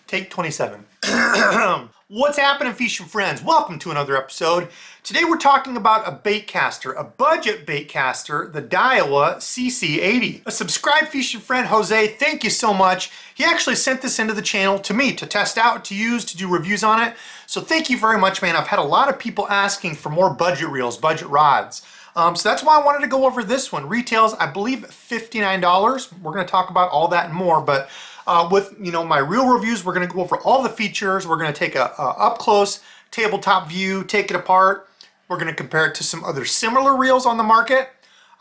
Take 27. What's happening, fishing friends? Welcome to another episode. Today we're talking about a baitcaster, a budget baitcaster, the Daiwa CC80. A subscribed fishing friend, Jose, thank you so much. He actually sent this into the channel to me to test out, to use, to do reviews on it. So thank you very much, man. I've had a lot of people asking for more budget reels, budget rods. So that's why I wanted to go over this one. Retails, I believe, $59. We're going to talk about all that and more, but with my reel reviews, we're going to go over all the features. We're going to take a up close tabletop view, take it apart. We're going to compare it to some other similar reels on the market.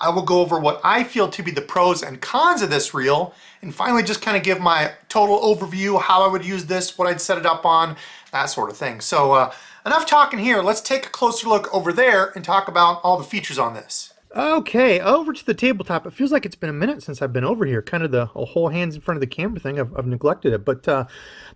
I will go over what I feel to be the pros and cons of this reel, and finally just kind of give my total overview, how I would use this, what I'd set it up on, that sort of thing. So enough talking here. Let's take a closer look over there and talk about all the features on this. Okay, over to the tabletop. It feels like it's been a minute since I've been over here. Kind of the whole hands in front of the camera thing. I've neglected it. But the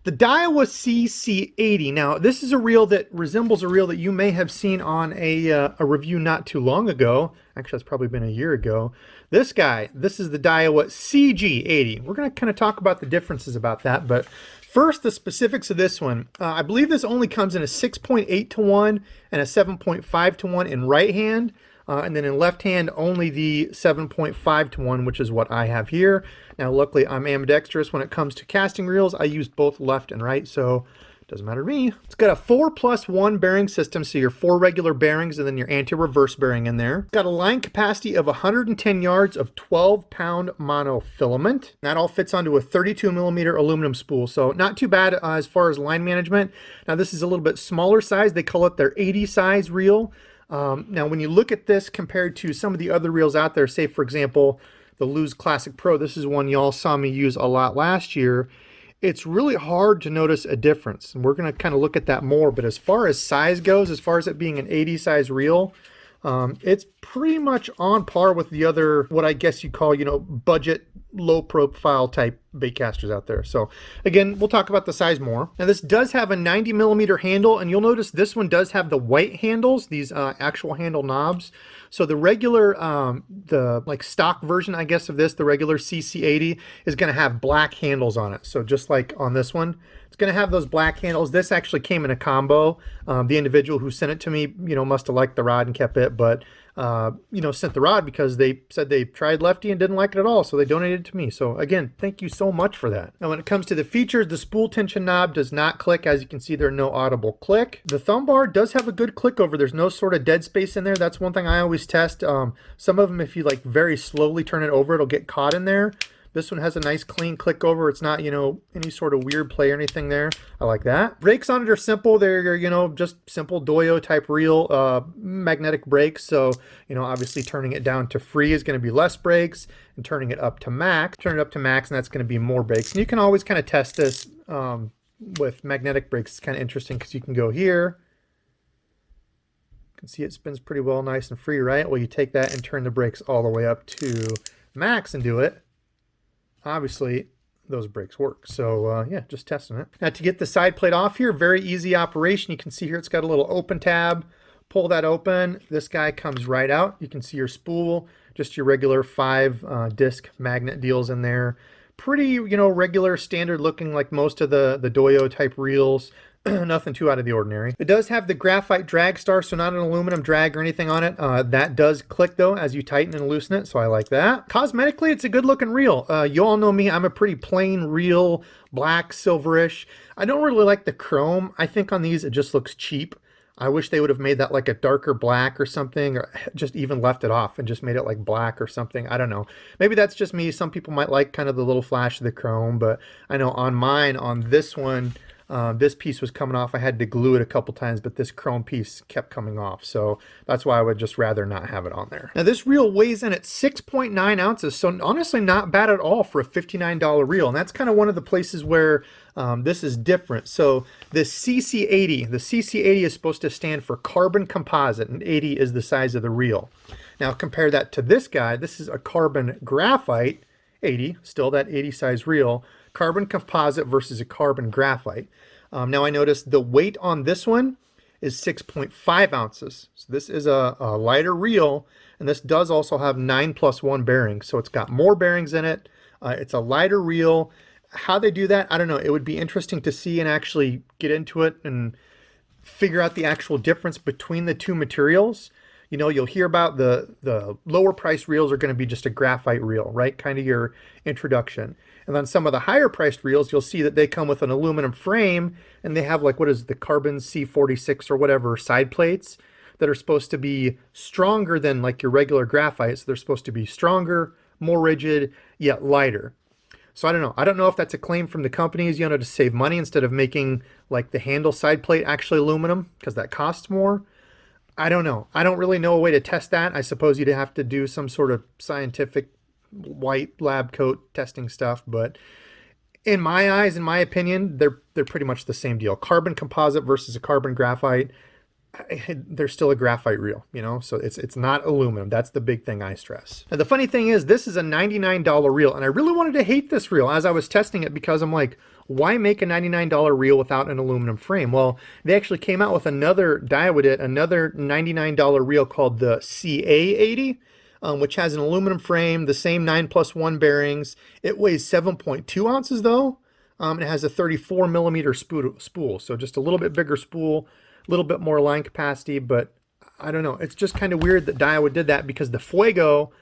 Daiwa CC80. Now, this is a reel that resembles a reel that you may have seen on a review not too long ago. Actually, that's probably been a year ago. This guy, this is the Daiwa CG80. We're going to kind of talk about the differences about that. But first, the specifics of this one. I believe this only comes in a 6.8 to 1 and a 7.5 to 1 in right hand. And then in left hand, only the 7.5 to 1, which is what I have here. Now, luckily, I'm ambidextrous when it comes to casting reels. I use both left and right, so it doesn't matter to me. It's got a 4+1 bearing system, so your 4 regular bearings and then your anti-reverse bearing in there. It's got a line capacity of 110 yards of 12-pound monofilament. That all fits onto a 32mm aluminum spool, so not too bad as far as line management. Now, this is a little bit smaller size. They call it their 80 size reel. Now, when you look at this compared to some of the other reels out there, say, for example, the Lew's Classic Pro, this is one y'all saw me use a lot last year. It's really hard to notice a difference, and we're going to kind of look at that more. But as far as size goes, as far as it being an 80 size reel, it's pretty much on par with the other, what I guess you call, budget, low profile type baitcasters out there. So again, we'll talk about the size more. Now, this does have a 90mm handle, and you'll notice this one does have the white handles, these actual handle knobs. So the regular, the like stock version, I guess, of this, the regular CC80 is going to have black handles on it. So just like on this one, it's going to have those black handles. This actually came in a combo. The individual who sent it to me, must have liked the rod and kept it, but sent the rod because they said they tried lefty and didn't like it at all, so they donated it to me. So again, thank you so much for that. Now, when it comes to the features, the spool tension knob does not click. As you can see, there's no audible click. The thumb bar does have a good click over. There's no sort of dead space in there. That's one thing I always test. Some of them, if you like very slowly turn it over, it'll get caught in there. This one has a nice clean click over. It's not, any sort of weird play or anything there. I like that. Brakes on it are simple. They're, just simple Doyo type reel, magnetic brakes. So, obviously turning it down to free is going to be less brakes, and turning it up to max, turn it up to max, and that's going to be more brakes. And you can always kind of test this with magnetic brakes. It's kind of interesting because you can go here. You can see it spins pretty well, nice and free, right? Well, you take that and turn the brakes all the way up to max and do it. Obviously, those brakes work. So yeah, just testing it. Now, to get the side plate off here, very easy operation. You can see here it's got a little open tab. Pull that open. This guy comes right out. You can see your spool, just your regular 5 disc magnet deals in there. Pretty, regular, standard looking like most of the Doyo type reels. Nothing too out of the ordinary. It does have the graphite drag star, so not an aluminum drag or anything on it. That does click though as you tighten and loosen it, so I like that. Cosmetically, it's a good looking reel. You all know me, I'm a pretty plain reel, black, silverish. I don't really like the chrome. I think on these it just looks cheap. I wish they would have made that like a darker black or something, or just even left it off and just made it like black or something. I don't know. Maybe that's just me. Some people might like kind of the little flash of the chrome, but I know on mine, on this one, this piece was coming off. I had to glue it a couple times, but this chrome piece kept coming off. So that's why I would just rather not have it on there. Now, this reel weighs in at 6.9 ounces. So honestly, not bad at all for a $59 reel. And that's kind of one of the places where this is different. So the CC80 is supposed to stand for carbon composite, and 80 is the size of the reel. Now compare that to this guy. This is a carbon graphite 80, still that 80 size reel. Carbon composite versus a carbon graphite. Now I noticed the weight on this one is 6.5 ounces. So this is a lighter reel, and this does also have 9+1 bearings. So it's got more bearings in it. It's a lighter reel. How they do that, I don't know. It would be interesting to see and actually get into it and figure out the actual difference between the two materials. You know, you'll hear about the lower price reels are going to be just a graphite reel, right? Kind of your introduction. And then some of the higher priced reels, you'll see that they come with an aluminum frame and they have like, what is it, the carbon C46 or whatever side plates that are supposed to be stronger than like your regular graphite. So they're supposed to be stronger, more rigid, yet lighter. So I don't know. I don't know if that's a claim from the companies, you know, to save money instead of making like the handle side plate actually aluminum because that costs more. I don't know. I don't really know a way to test that. I suppose you'd have to do some sort of scientific white lab coat testing stuff, but in my eyes, in my opinion, they're pretty much the same deal. Carbon composite versus a carbon graphite, they're still a graphite reel, you know, so it's not aluminum. That's the big thing I stress. Now, the funny thing is, this is a $99 reel, and I really wanted to hate this reel as I was testing it because I'm like, why make a $99 reel without an aluminum frame? Well, they actually came out with another, Daiwa did, another $99 reel called the CA80, which has an aluminum frame, the same 9+1 bearings. It weighs 7.2 ounces though. It has a 34 millimeter spool, so just a little bit bigger spool, a little bit more line capacity, but I don't know. It's just kind of weird that Daiwa did that because the Fuego,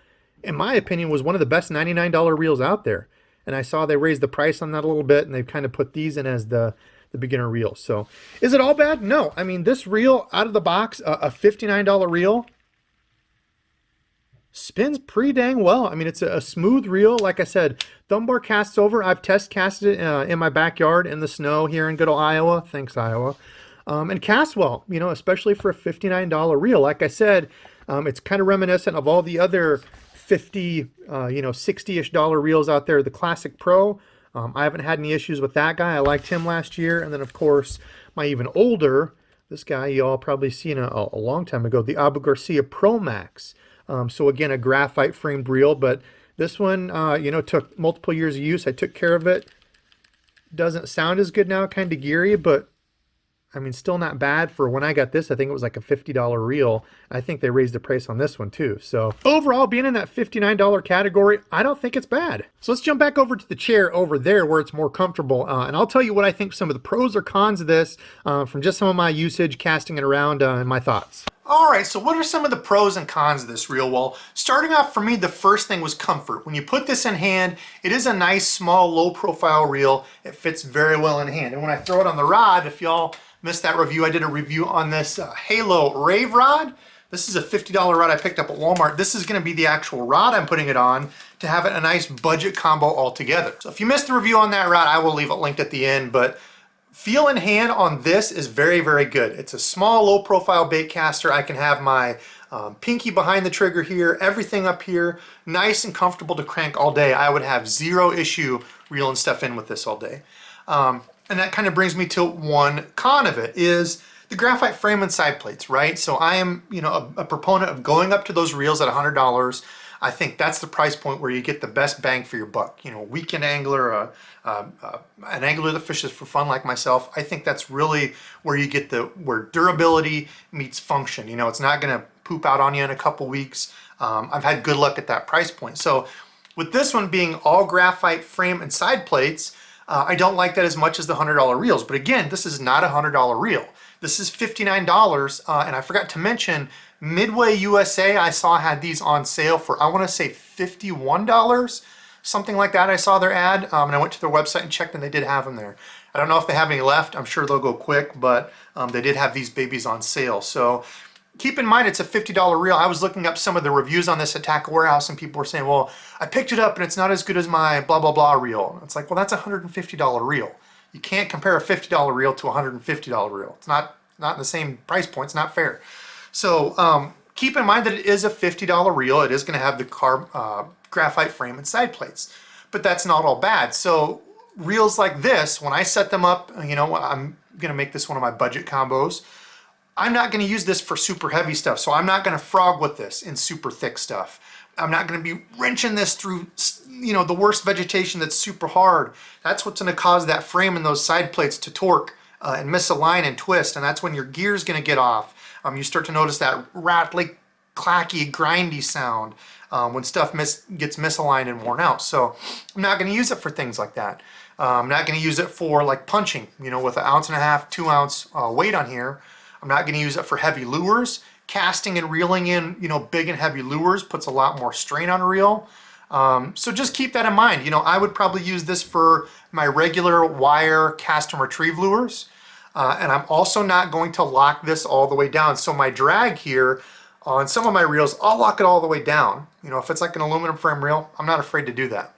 in my opinion, was one of the best $99 reels out there. And I saw they raised the price on that a little bit, and they've kind of put these in as the beginner reel. So is it all bad? No. I mean, this reel out of the box, a $59 reel, spins pretty dang well. I mean, it's a smooth reel. Like I said, thumb bar casts over. I've test casted it in my backyard in the snow here in good old Iowa. Thanks, Iowa. And casts well, you know, especially for a $59 reel. Like I said, it's kind of reminiscent of all the other 50, you know, 60-ish dollar reels out there. The Classic Pro, I haven't had any issues with that guy. I liked him last year. And then, of course, my even older, this guy you all probably seen a long time ago, the Abu Garcia Pro Max. So again, a graphite framed reel, but this one, you know, took multiple years of use. I took care of it. Doesn't sound as good now, kind of geary, but I mean, still not bad for when I got this. I think it was like a $50 reel. I think they raised the price on this one too. So overall, being in that $59 category, I don't think it's bad. So let's jump back over to the chair over there where it's more comfortable. And I'll tell you what I think some of the pros or cons of this from just some of my usage, casting it around, and my thoughts. All right, so what are some of the pros and cons of this reel? Well, starting off for me, the first thing was comfort. When you put this in hand, it is a nice, small, low-profile reel. It fits very well in hand. And when I throw it on the rod, if y'all missed that review, I did a review on this Halo Rave rod. This is a $50 rod I picked up at Walmart. This is gonna be the actual rod I'm putting it on to have it a nice budget combo altogether. So if you missed the review on that rod, I will leave it linked at the end, but feel in hand on this is very, very good. It's a small, low profile bait caster. I can have my pinky behind the trigger here, everything up here, nice and comfortable to crank all day. I would have zero issue reeling stuff in with this all day. And that kind of brings me to one con of it is the graphite frame and side plates, right? So I am, you know, a proponent of going up to those reels at $100. I think that's the price point where you get the best bang for your buck. You know, weekend angler, an angler that fishes for fun like myself, I think that's really where you get where durability meets function. You know, it's not gonna poop out on you in a couple weeks. I've had good luck at that price point. So with this one being all graphite frame and side plates, I don't like that as much as the $100 reels. But again, this is not a $100 reel. This is $59, and I forgot to mention, Midway USA, I saw had these on sale for, I want to say $51, something like that. I saw their ad, and I went to their website and checked, and they did have them there. I don't know if they have any left. I'm sure they'll go quick, but they did have these babies on sale. So keep in mind, it's a $50 reel. I was looking up some of the reviews on this at Tackle Warehouse, and people were saying, well, I picked it up and it's not as good as my blah, blah, blah reel. It's like, well, that's a $150 reel. You can't compare a $50 reel to a $150 reel. It's not in the same price point. It's not fair. So keep in mind that it is a $50 reel. It is going to have the graphite frame and side plates, but that's not all bad. So reels like this, when I set them up, you know, I'm going to make this one of my budget combos. I'm not going to use this for super heavy stuff, so I'm not going to frog with this in super thick stuff. I'm not going to be wrenching this through, you know, the worst vegetation that's super hard. That's what's going to cause that frame and those side plates to torque and misalign and twist, and that's when your gear's going to get off. You start to notice that rattly, clacky, grindy sound when stuff gets misaligned and worn out. So I'm not going to use it for things like that. I'm not going to use it for like punching, you know, with an 1.5 ounce, 2 ounce weight on here. I'm not going to use it for heavy lures. Casting and reeling in, you know, big and heavy lures puts a lot more strain on a reel. So just keep that in mind. You know, I would probably use this for my regular wire cast and retrieve lures. And I'm also not going to lock this all the way down. So my drag here on some of my reels, I'll lock it all the way down. You know, if it's like an aluminum frame reel, I'm not afraid to do that.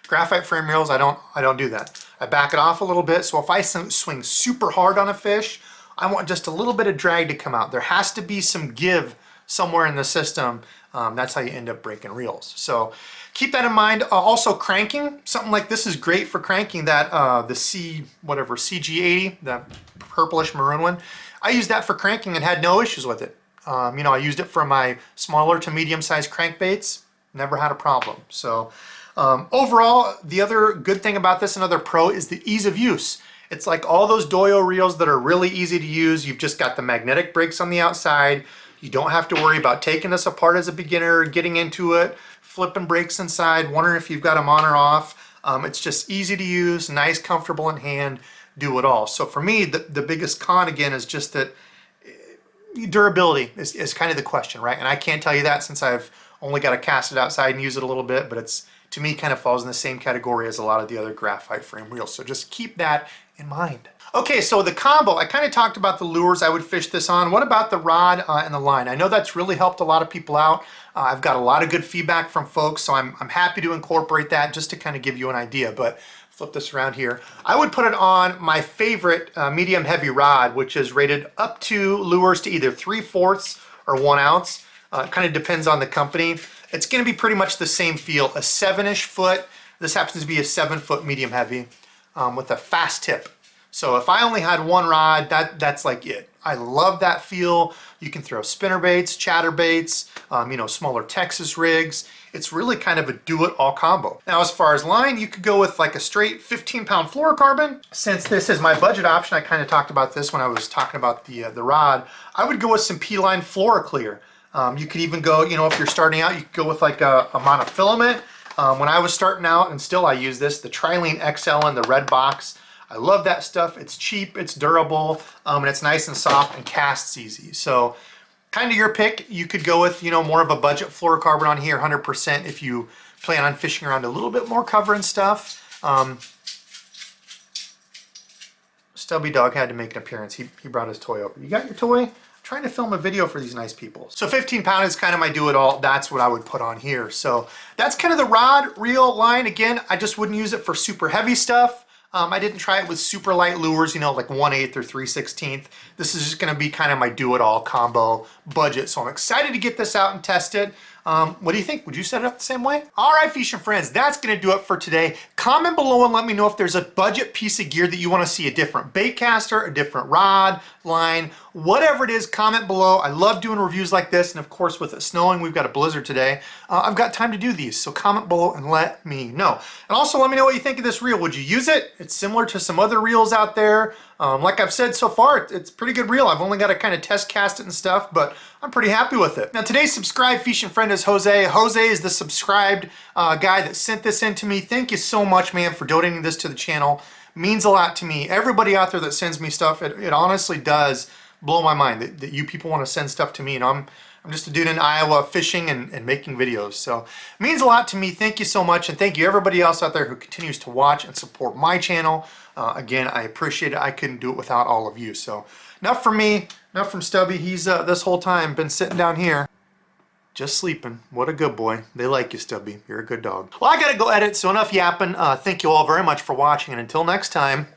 Graphite frame reels, I don't do that. I back it off a little bit. So if I swing super hard on a fish, I want just a little bit of drag to come out. There has to be some give somewhere in the system. That's how you end up breaking reels. So keep that in mind. Also cranking, something like this is great for cranking that, the CG80, the purplish maroon one. I used that for cranking and had no issues with it. You know, I used it for my smaller to medium sized crankbaits, never had a problem. So overall, the other good thing about this, another pro, is the ease of use. It's like all those Doyo reels that are really easy to use. You've just got the magnetic brakes on the outside. You don't have to worry about taking this apart as a beginner, getting into it, flipping brakes inside, wondering if you've got them on or off. It's just easy to use, nice, comfortable in hand, do it all. So for me, the biggest con again is just that durability is kind of the question, right? And I can't tell you that since I've only got to cast it outside and use it a little bit, but it's, to me, kind of falls in the same category as a lot of the other graphite frame reels. So just keep that in mind. Okay, so the combo, I kind of talked about the lures I would fish this on. What about the rod and the line? I know that's really helped a lot of people out. I've got a lot of good feedback from folks, so I'm happy to incorporate that just to kind of give you an idea. But flip this around here. I would put it on my favorite medium heavy rod, which is rated up to lures to either 3/4 or 1 ounce. It kind of depends on the company. It's going to be pretty much the same feel, a 7-ish foot. This happens to be a 7-foot medium heavy with a fast tip. So if I only had one rod, that's like it. I love that feel. You can throw spinner baits, chatter baits, you know, smaller Texas rigs. It's really kind of a do-it-all combo. Now, as far as line, you could go with like a straight 15-pound fluorocarbon. Since this is my budget option, I kind of talked about this when I was talking about the rod. I would go with some P-line Fluoroclear. You could even go, you know, if you're starting out, you could go with like a monofilament. When I was starting out, and still I use this, the Trilene XL in the red box. I love that stuff. It's cheap, it's durable, and it's nice and soft and casts easy. So kind of your pick. You could go with, you know, more of a budget fluorocarbon on here, 100% if you plan on fishing around a little bit more cover and stuff. Stubby Dog had to make an appearance. He brought his toy over. You got your toy? I'm trying to film a video for these nice people. So 15-pound is kind of my do-it-all. That's what I would put on here. So that's kind of the rod, reel, line. Again, I just wouldn't use it for super heavy stuff. I didn't try it with super light lures, you know, like 1/8 or 3/16. This is just going to be kind of my do-it-all combo budget. So I'm excited to get this out and test it. What do you think? Would you set it up the same way? All right, fishing friends, that's going to do it for today. Comment below and let me know if there's a budget piece of gear that you want to see, a different bait caster, a different rod, line, whatever it is, comment below. I love doing reviews like this. And of course, with it snowing, we've got a blizzard today. I've got time to do these. So comment below and let me know. And also let me know what you think of this reel. Would you use it? It's similar to some other reels out there. Like I've said so far, it's a pretty good reel. I've only got to kind of test cast it and stuff, but I'm pretty happy with it. Now today's subscribed fishing friend is Jose. Jose is the subscribed guy that sent this in to me. Thank you so much, man, for donating this to the channel. Means a lot to me. Everybody out there that sends me stuff, it honestly does blow my mind that you people want to send stuff to me. And I'm just a dude in Iowa fishing and making videos. So it means a lot to me. Thank you so much. And thank you everybody else out there who continues to watch and support my channel. Again, I appreciate it. I couldn't do it without all of you. So enough from me, enough from Stubby. He's this whole time been sitting down here just sleeping. What a good boy. They like you, Stubby. You're a good dog. Well, I gotta go edit, so enough yapping. Thank you all very much for watching, and until next time.